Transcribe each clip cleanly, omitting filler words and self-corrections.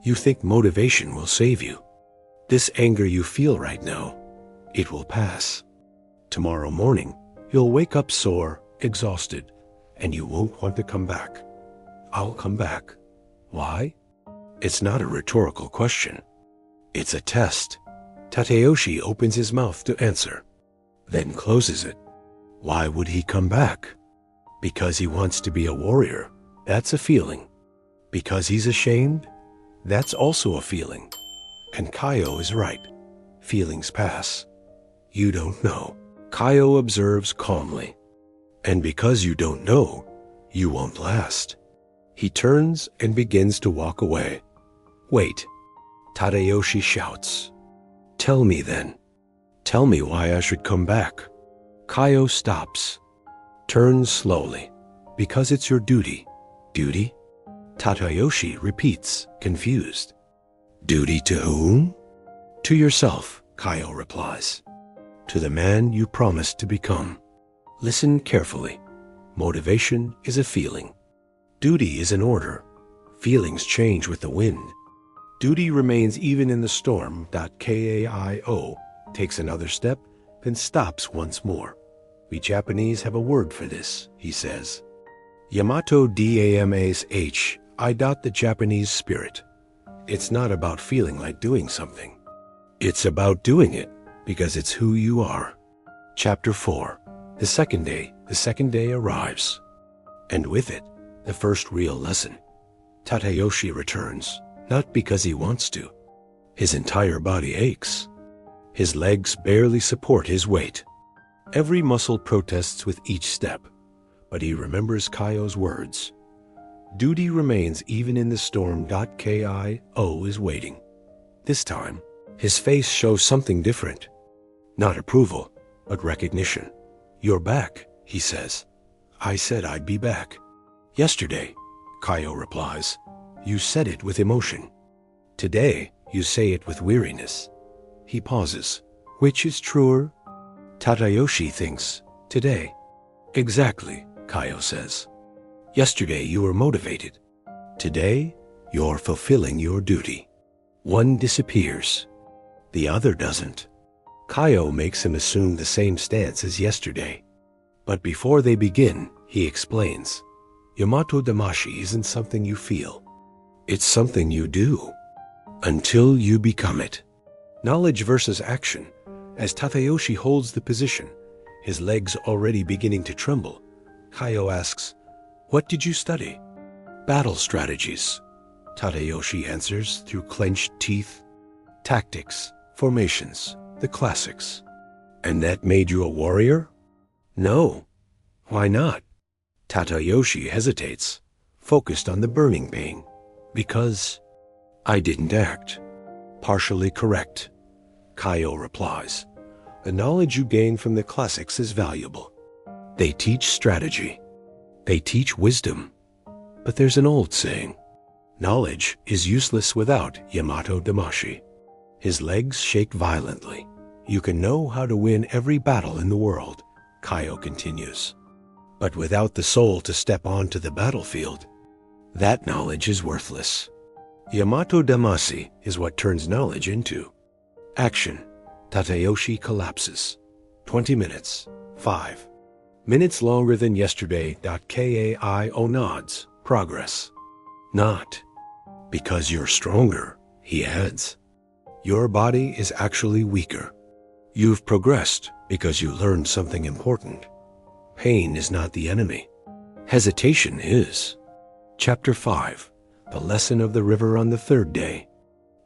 You think motivation will save you. This anger you feel right now, it will pass. Tomorrow morning, you'll wake up sore, exhausted, and you won't want to come back. I'll come back. Why? It's not a rhetorical question. It's a test. Tadayoshi opens his mouth to answer, then closes it. Why would he come back? Because he wants to be a warrior. That's a feeling. Because he's ashamed? That's also a feeling. And Kaio is right. Feelings pass. You don't know. Kaio observes calmly. And because you don't know, you won't last. He turns and begins to walk away. Wait. Tadayoshi shouts. Tell me then. Tell me why I should come back. Kaio stops. Turns slowly. Because it's your duty. Duty? Tadayoshi repeats, confused. Duty to whom? To yourself, Kaio replies. To the man you promised to become. Listen carefully. Motivation is a feeling. Duty is an order. Feelings change with the wind. Duty remains even in the storm. Kaio takes another step, then stops once more. We Japanese have a word for this, he says. Yamato Damash, I doubt the Japanese spirit. It's not about feeling like doing something. It's about doing it, because it's who you are. Chapter 4. The second day arrives. And with it, the first real lesson. Tadayoshi returns, not because he wants to. His entire body aches. His legs barely support his weight. Every muscle protests with each step, but he remembers Kaio's words. Duty remains even in the storm. Kaio is waiting. This time, his face shows something different. Not approval, but recognition. You're back, he says. I said I'd be back. Yesterday, Kaio replies. You said it with emotion. Today, you say it with weariness. He pauses. Which is truer? Tadayoshi thinks, today. Exactly, Kaio says. Yesterday you were motivated. Today, you're fulfilling your duty. One disappears. The other doesn't. Kaio makes him assume the same stance as yesterday. But before they begin, he explains. Yamato Damashi isn't something you feel. It's something you do. Until you become it. Knowledge versus action. As Tadayoshi holds the position, his legs already beginning to tremble, Kaio asks, What did you study? Battle strategies. Tadayoshi answers through clenched teeth. Tactics, formations, the classics. And that made you a warrior? No. Why not? Tadayoshi hesitates, focused on the burning pain. Because I didn't act. Partially correct. Kaio replies. The knowledge you gain from the classics is valuable. They teach strategy. They teach wisdom. But there's an old saying. Knowledge is useless without Yamato Damashi. His legs shake violently. You can know how to win every battle in the world, Kaio continues. But without the soul to step onto the battlefield, that knowledge is worthless. Yamato Damashi is what turns knowledge into action. Tadayoshi collapses. 20 minutes. 5 minutes longer than yesterday. Kaio nods. Progress. Not. Because you're stronger, he adds. Your body is actually weaker. You've progressed because you learned something important. Pain is not the enemy. Hesitation is. Chapter 5. The lesson of the river on the third day.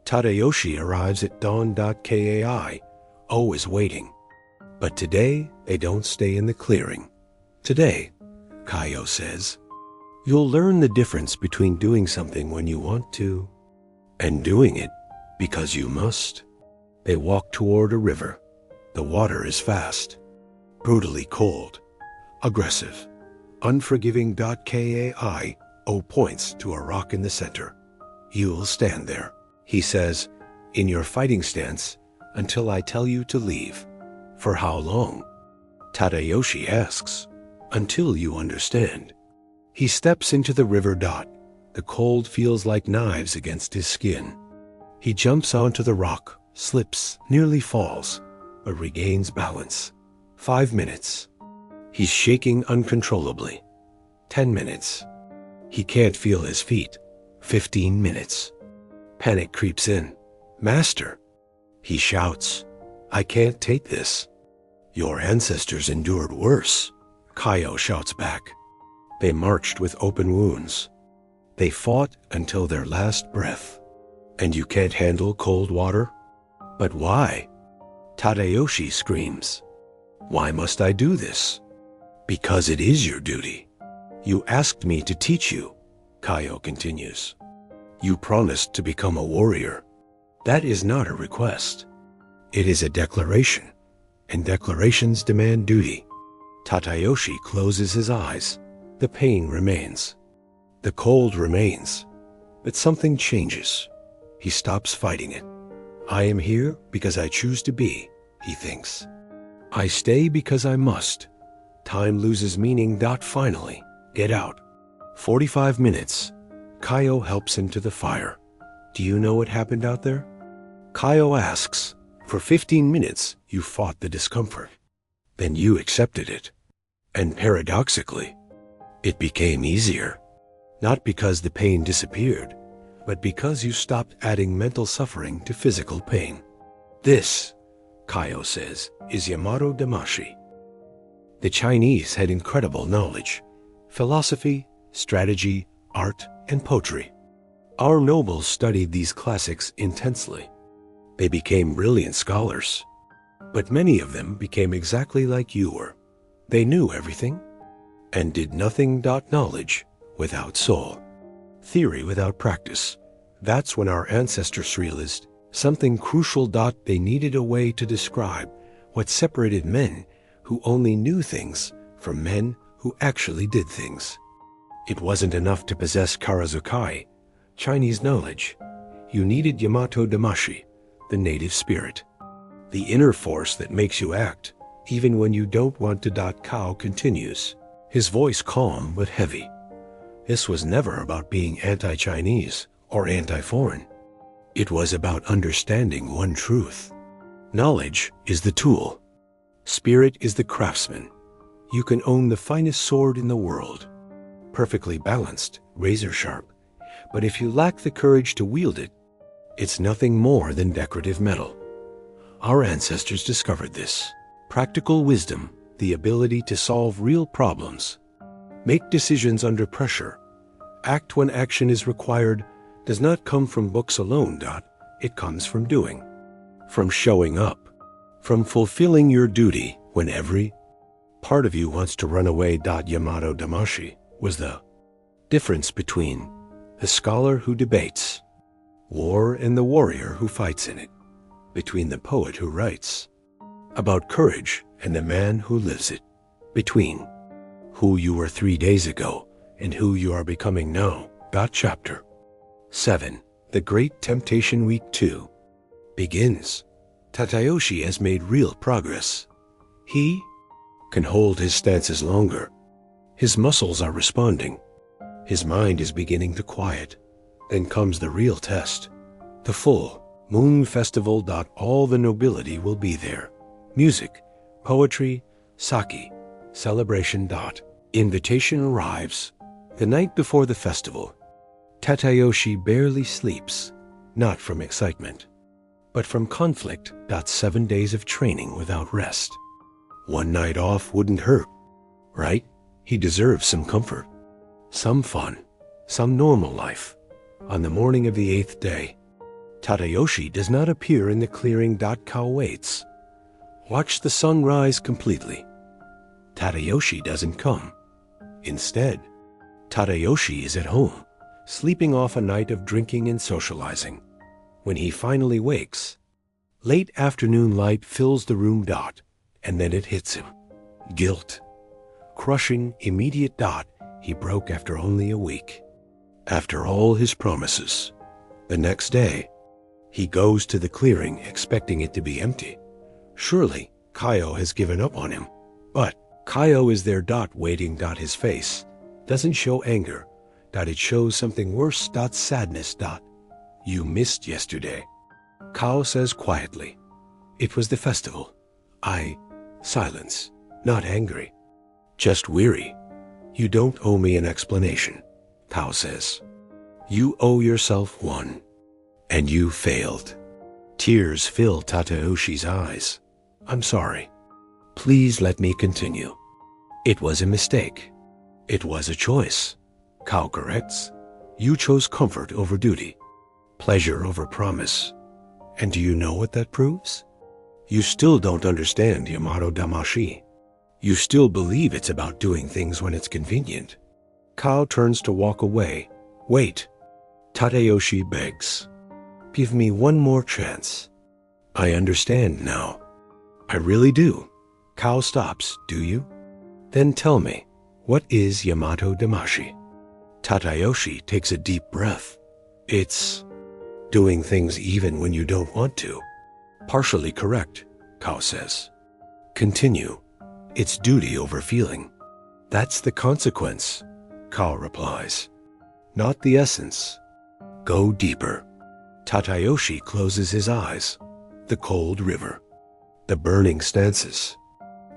Tadayoshi arrives at dawn. Kaio is waiting. But today, they don't stay in the clearing. Today, Kaio says, you'll learn the difference between doing something when you want to and doing it because you must. They walk toward a river. The water is fast, brutally cold, aggressive, unforgiving. Kaio points to a rock in the center. You'll stand there, he says, in your fighting stance until I tell you to leave. For how long? Tadayoshi asks. Until you understand. He steps into the river. The cold feels like knives against his skin. He jumps onto the rock, slips, nearly falls, but regains balance. 5 minutes. He's shaking uncontrollably. 10 minutes. He can't feel his feet. 15 minutes. Panic creeps in. Master! He shouts, I can't take this. Your ancestors endured worse, Kaio shouts back. They marched with open wounds. They fought until their last breath. And you can't handle cold water? But why? Tadayoshi screams. Why must I do this? Because it is your duty. You asked me to teach you, Kaio continues. You promised to become a warrior. That is not a request. It is a declaration, and declarations demand duty. Tadayoshi closes his eyes. The pain remains. The cold remains. But something changes. He stops fighting it. I am here because I choose to be, he thinks. I stay because I must. Time loses meaning. Finally, get out. 45 minutes. Kaio helps him to the fire. Do you know what happened out there? Kaio asks. For 15 minutes, you fought the discomfort. Then you accepted it. And paradoxically, it became easier. Not because the pain disappeared, but because you stopped adding mental suffering to physical pain. This, Kaio says, is Yamato Damashi. The Chinese had incredible knowledge, philosophy, strategy, art, and poetry. Our nobles studied these classics intensely. They became brilliant scholars. But many of them became exactly like you were. They knew everything and did nothing. Knowledge without soul. Theory without practice. That's when our ancestors realized something crucial. They needed a way to describe what separated men who only knew things from men who actually did things. It wasn't enough to possess Karazukai, Chinese knowledge. You needed Yamato Damashi, the native spirit. The inner force that makes you act, even when you don't want to. Kao continues, his voice calm but heavy. This was never about being anti-Chinese or anti-foreign. It was about understanding one truth. Knowledge is the tool. Spirit is the craftsman. You can own the finest sword in the world, perfectly balanced, razor sharp, but if you lack the courage to wield it, it's nothing more than decorative metal. Our ancestors discovered this. Practical wisdom, the ability to solve real problems, make decisions under pressure, act when action is required, does not come from books alone. It comes from doing, from showing up, from fulfilling your duty when every part of you wants to run away. Yamato Damashi was the difference between the scholar who debates war and the warrior who fights in it, between the poet who writes about courage and the man who lives it, between who you were 3 days ago and who you are becoming now. Chapter 7. The Great Temptation. Week 2 begins. Tadayoshi has made real progress. He can hold his stances longer. His muscles are responding. His mind is beginning to quiet. Then comes the real test. The full moon festival. All the nobility will be there. Music, poetry, sake, celebration. Invitation arrives. The night before the festival, Tadayoshi barely sleeps, not from excitement, but from conflict. 7 days of training without rest. One night off wouldn't hurt, right? He deserves some comfort, some fun, some normal life. On the morning of the 8th day, Tadayoshi does not appear in the clearing. Kao waits. Watch the sun rise completely. Tadayoshi doesn't come. Instead, Tadayoshi is at home, sleeping off a night of drinking and socializing. When he finally wakes, late afternoon light fills the room. And then it hits him. Guilt. Crushing, immediate. He broke after only a week. After all his promises. The next day, he goes to the clearing expecting it to be empty. Surely, Kaio has given up on him. But Kaio is there. Waiting. His face doesn't show anger, It shows something worse. Sadness. You missed yesterday. Kao says quietly. It was the festival. Silence, not angry. Just weary. You don't owe me an explanation, Kao says. You owe yourself one. And you failed. Tears fill Tadaoshi's eyes. I'm sorry. Please let me continue. It was a mistake. It was a choice. Kao corrects. You chose comfort over duty, pleasure over promise. And do you know what that proves? You still don't understand Yamato Damashi. You still believe it's about doing things when it's convenient. Kao turns to walk away. Wait. Tadayoshi begs. Give me one more chance. I understand now. I really do. Kao stops. Do you? Then tell me, what is Yamato Damashi? Tadayoshi takes a deep breath. It's doing things even when you don't want to. Partially correct, Kao says. Continue. It's duty over feeling. That's the consequence, Kao replies. Not the essence. Go deeper. Tadayoshi closes his eyes. The cold river. The burning stances.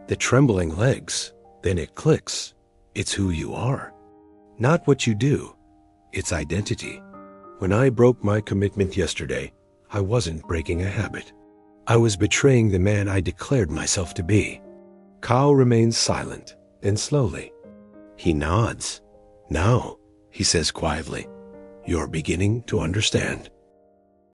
The trembling legs. Then it clicks. It's who you are. Not what you do. It's identity. When I broke my commitment yesterday, I wasn't breaking a habit. I was betraying the man I declared myself to be. Kao remains silent, then slowly. He nods. Now, he says quietly, you're beginning to understand.